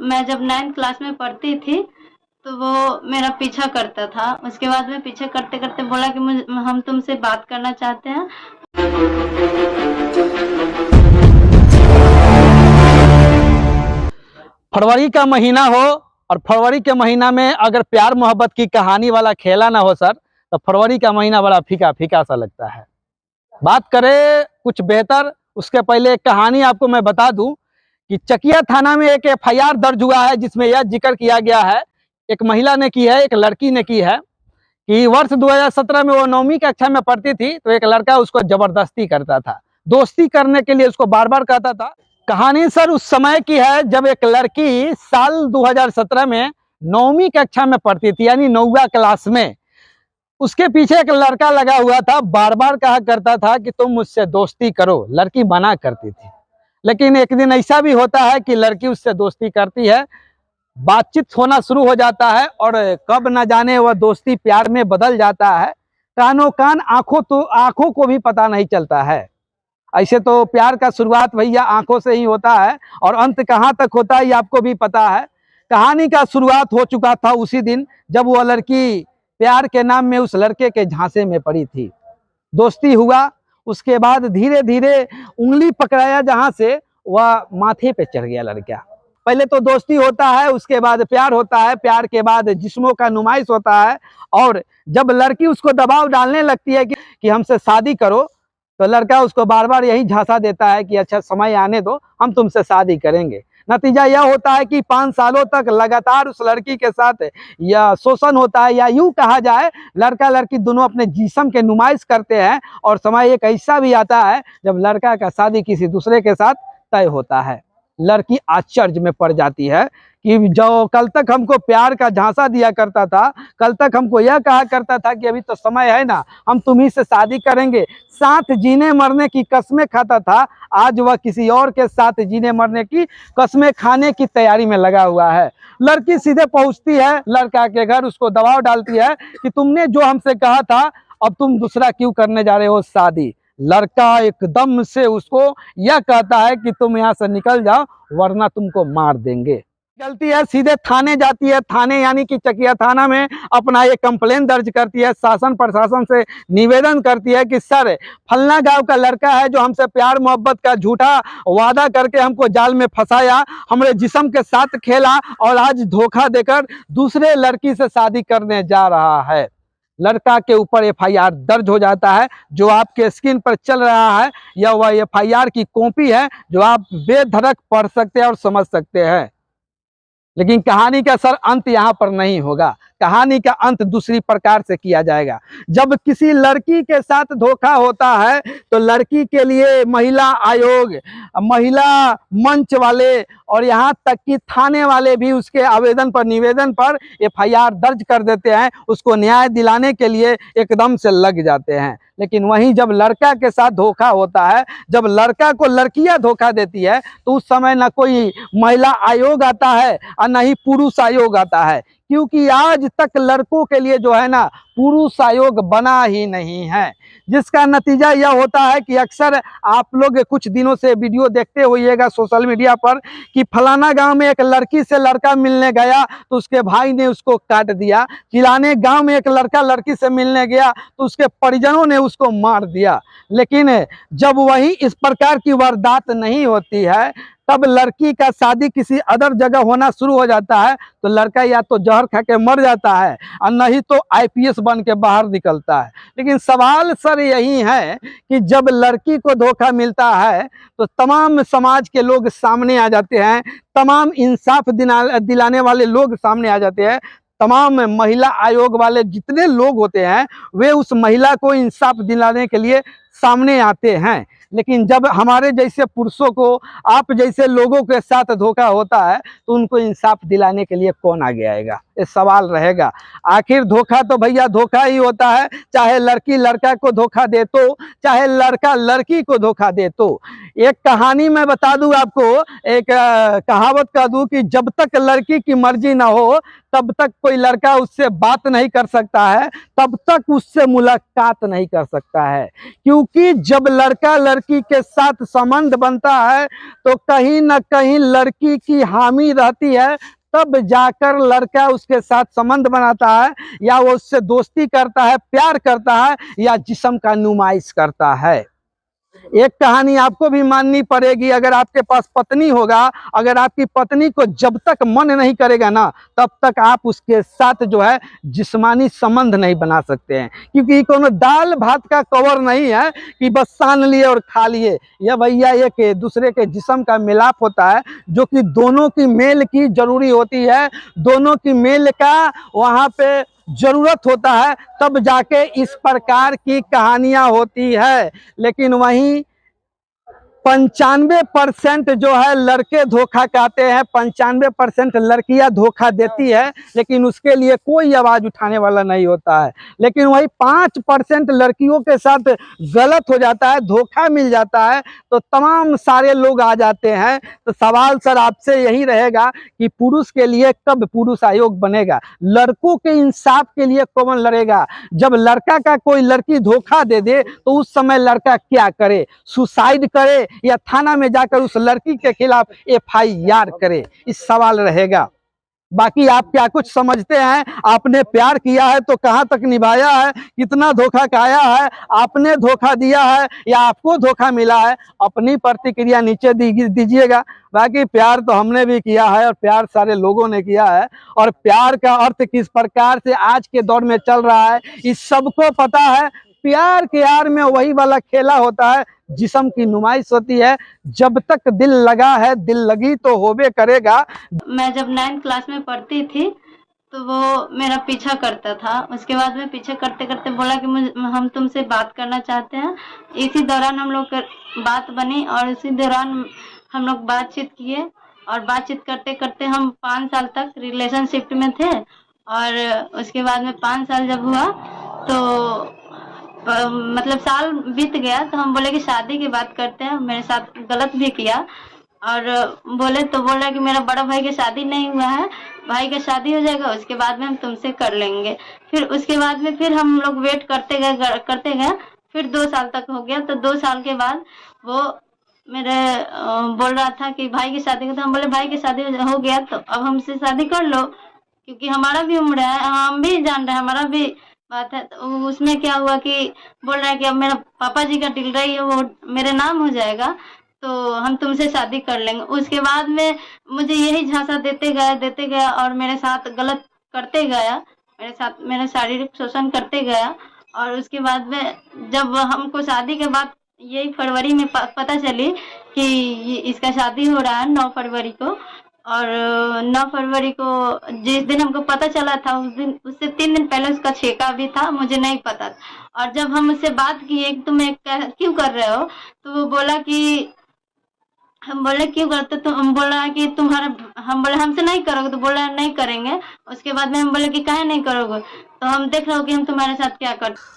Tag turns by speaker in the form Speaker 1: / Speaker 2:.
Speaker 1: मैं जब 9th class में पढ़ती थी तो वो मेरा पीछा करता था। उसके बाद में पीछे करते-करते बोला कि हम तुमसे बात करना चाहते हैं।
Speaker 2: फरवरी का महीना हो और फरवरी के महीना में अगर प्यार मोहब्बत की कहानी वाला खेला ना हो सर, तो फरवरी का महीना बड़ा फीका फीका सा लगता है। बात करें कुछ बेहतर, उसके पहले एक कहानी आपको मैं बता दूं कि चकिया थाना में एक एफआईआर दर्ज हुआ है, जिसमें यह जिक्र किया गया है, एक महिला ने की है, एक लड़की ने की है कि वर्ष 2017 में वो 9वीं कक्षा में पढ़ती थी, तो एक लड़का उसको जबरदस्ती करता था, दोस्ती करने के लिए उसको बार बार कहता था। कहानी सर उस समय की है जब एक लड़की साल 2017 में 9वीं कक्षा में पढ़ती थी, यानी 9वां क्लास में। उसके पीछे एक लड़का लगा हुआ था, बार बार कहा करता था कि तुम मुझसे दोस्ती करो। लड़की मना करती थी, लेकिन एक दिन ऐसा भी होता है कि लड़की उससे दोस्ती करती है, बातचीत होना शुरू हो जाता है और कब न जाने वह दोस्ती प्यार में बदल जाता है। कानों कान आंखों को भी पता नहीं चलता है। ऐसे तो प्यार का शुरुआत भैया आंखों से ही होता है और अंत कहाँ तक होता है ये आपको भी पता है। कहानी का शुरुआत हो चुका था उसी दिन जब वह लड़की प्यार के नाम में उस लड़के के झांसे में पड़ी थी। दोस्ती हुआ, उसके बाद धीरे धीरे उंगली पकड़ाया जहां से वह माथे पे चढ़ गया लड़का। पहले तो दोस्ती होता है, उसके बाद प्यार होता है, प्यार के बाद जिस्मों का नुमाइश होता है। और जब लड़की उसको दबाव डालने लगती है कि हमसे शादी करो, तो लड़का उसको बार बार यही झांसा देता है कि अच्छा समय आने दो, हम तुमसे शादी करेंगे। नतीजा यह होता है कि 5 सालों तक लगातार उस लड़की के साथ यह शोषण होता है, या यूं कहा जाए लड़का लड़की दोनों अपने जिस्म के नुमाइश करते हैं। और समय एक ऐसा भी आता है जब लड़का का शादी किसी दूसरे के साथ तय होता है। लड़की आश्चर्य में पड़ जाती है कि जो कल तक हमको प्यार का झांसा दिया करता था, कल तक हमको यह कहा करता था कि अभी तो समय है ना, हम तुम्ही से शादी करेंगे, साथ जीने मरने की कस्में खाता था, आज वह किसी और के साथ जीने मरने की कस्में खाने की तैयारी में लगा हुआ है। लड़की सीधे पहुंचती है लड़का के घर, उसको दबाव डालती है कि तुमने जो हमसे कहा था, अब तुम दूसरा क्यों करने जा रहे हो शादी। लड़का एकदम से उसको यह कहता है कि तुम यहाँ से निकल जाओ वरना तुमको मार देंगे। निकलती है, सीधे थाने जाती है। थाने यानी कि चकिया थाना में अपना ये कंप्लेन दर्ज करती है, शासन प्रशासन से निवेदन करती है कि सर फलना गांव का लड़का है जो हमसे प्यार मोहब्बत का झूठा वादा करके हमको जाल में फंसाया, हमारे जिस्म के साथ खेला और आज धोखा देकर दूसरे लड़की से शादी करने जा रहा है। लड़का के ऊपर एफआईआर दर्ज हो जाता है। जो आपके स्क्रीन पर चल रहा है यह वह एफआईआर की कॉपी है जो आप बेधड़क पढ़ सकते हैं और समझ सकते हैं। लेकिन कहानी का सर अंत यहाँ पर नहीं होगा। कहानी का अंत दूसरी प्रकार से किया जाएगा। जब किसी लड़की के साथ धोखा होता है तो लड़की के लिए महिला आयोग, महिला मंच वाले और यहाँ तक कि थाने वाले भी उसके आवेदन पर, निवेदन पर एफआईआर दर्ज कर देते हैं, उसको न्याय दिलाने के लिए एकदम से लग जाते हैं। लेकिन वहीं जब लड़का के साथ धोखा होता है, जब लड़का को लड़कियां धोखा देती है, तो उस समय न कोई महिला आयोग आता है और न ही पुरुष आयोग आता है, क्योंकि आज तक लड़कों के लिए जो है ना पुरुष आयोग बना ही नहीं है। जिसका नतीजा यह होता है कि अक्सर आप लोग कुछ दिनों से वीडियो देखते होइएगा सोशल मीडिया पर कि फलाना गांव में एक लड़की से लड़का मिलने गया तो उसके भाई ने उसको काट दिया, चिलाने गांव में एक लड़का लड़की से मिलने गया तो उसके परिजनों ने उसको मार दिया। लेकिन जब वही इस प्रकार की वारदात नहीं होती है, तब लड़की का शादी किसी अदर जगह होना शुरू हो जाता है, तो लड़का या तो जहर खा के मर जाता है और नहीं तो आईपीएस बन के बाहर निकलता है। लेकिन सवाल सर यही है कि जब लड़की को धोखा मिलता है तो तमाम समाज के लोग सामने आ जाते हैं, तमाम इंसाफ दिलाने वाले लोग सामने आ जाते हैं, तमाम महिला आयोग वाले जितने लोग होते हैं वे उस महिला को इंसाफ दिलाने के लिए सामने आते हैं। लेकिन जब हमारे जैसे पुरुषों को, आप जैसे लोगों के साथ धोखा होता है, तो उनको इंसाफ दिलाने के लिए कौन आगे आएगा। ये सवाल रहेगा। आखिर धोखा तो भैया धोखा ही होता है, चाहे लड़की लड़का को धोखा दे तो, चाहे लड़का लड़की को धोखा दे तो। एक कहानी मैं बता दूं आपको, एक कहावत कह दूं कि जब तक लड़की की मर्जी ना हो तब तक कोई लड़का उससे बात नहीं कर सकता है, तब तक उससे मुलाकात नहीं कर सकता है। क्योंकि जब लड़का लड़की के साथ संबंध बनता है तो कहीं ना कहीं लड़की की हामी रहती है, तब जाकर लड़का उसके साथ संबंध बनाता है, या वो उससे दोस्ती करता है, प्यार करता है, या जिस्म का नुमाइश करता है। एक कहानी आपको भी माननी पड़ेगी, अगर आपके पास पत्नी होगा, अगर आपकी पत्नी को जब तक मन नहीं करेगा ना, तब तक आप उसके साथ जो है जिस्मानी संबंध नहीं बना सकते हैं। क्योंकि कोनो दाल भात का कवर नहीं है कि बस सान लिए और खा लिए। यह भैया एक दूसरे के जिस्म का मिलाप होता है, जो कि दोनों की मेल की जरूरी होती है, दोनों की मेल का वहाँ पे जरूरत होता है, तब जाके इस प्रकार की कहानियां होती है। लेकिन वहीं 95% जो है लड़के धोखा कहते हैं, 95% लड़कियां धोखा देती है, लेकिन उसके लिए कोई आवाज उठाने वाला नहीं होता है। लेकिन वही 5% लड़कियों के साथ गलत हो जाता है, धोखा मिल जाता है, तो तमाम सारे लोग आ जाते हैं। तो सवाल सर आपसे यही रहेगा कि पुरुष के लिए कब पुरुष आयोग बनेगा? लड़कों के इंसाफ के लिए कौन लड़ेगा? जब लड़का का कोई लड़की धोखा दे दे तो उस समय लड़का क्या करे? सुसाइड करे या थाना में जाकर उस लड़की के खिलाफ FIR करे? इस सवाल रहेगा। बाकी आप क्या कुछ समझते हैं? आपने प्यार किया है तो कहां तक निभाया है? कितना धोखा खाया है? आपने धोखा दिया है या आपको धोखा मिला है? अपनी प्रतिक्रिया नीचे दीजिएगा। बाकी प्यार तो हमने भी किया है और प्यार सारे लोगों ने किया है, और प्यार का अर्थ किस प्रकार से आज के दौर में चल रहा है इस सबको पता है। प्यार के यार में वही वाला खेला होता है, जिस्म की नुमाइश होती है। जब तक दिल लगा है, दिल लगी तो होबे करेगा।
Speaker 1: मैं जब 9th क्लास में पढ़ती थी तो वो मेरा पीछा करता था। उसके बाद में पीछे करते करते बोला कि हम तुमसे बात करना चाहते हैं। इसी दौरान हम लोग बात बनी और इसी दौरान हम लोग बातचीत किए, और बातचीत करते करते हम 5 साल तक रिलेशनशिप में थे। और उसके बाद में 5 साल जब हुआ तो मतलब साल बीत गया तो हम बोले कि शादी की बात करते हैं। मेरे साथ गलत भी किया, और बोल रहा कि मेरा बड़ा भाई की शादी नहीं हुआ है, भाई का शादी हो जाएगा उसके बाद में हम तुमसे कर लेंगे। फिर उसके बाद में फिर हम लोग वेट करते गए। फिर 2 साल तक हो गया। तो 2 साल के बाद वो मेरे बोल रहा था कि भाई की शादी का, तो हम बोले भाई की शादी हो गया तो अब हमसे शादी कर लो, क्योंकि हमारा भी उम्र है, हम भी जान रहे हैं, हमारा भी बात है। तो उसमें क्या हुआ कि बोल रहा है कि अब मेरा पापा जी का डिलीवरी है, वो मेरे नाम हो जाएगा तो हम तुमसे शादी कर लेंगे। उसके बाद में मुझे यही झांसा देते गया और मेरे साथ गलत करते गया, मेरा शारीरिक शोषण करते गया। और उसके बाद में जब हमको शादी के बाद यही फरवरी में पता चली कि इसका शादी हो रहा है 9 फरवरी को, और 9 फरवरी को जिस दिन हमको पता चला था उससे 3 दिन पहले उसका छेका भी था, मुझे नहीं पता था। और जब हम उससे बात किए कि तुम क्यों कर रहे हो, तो वो बोला कि हम बोले क्यों करते, तो हम बोला कि हम बोले हमसे नहीं करोगे, तो बोला नहीं करेंगे। उसके बाद में हम बोले कि काहे नहीं करोगे, तो हम देख रहे हो कि हम तुम्हारे साथ क्या करते।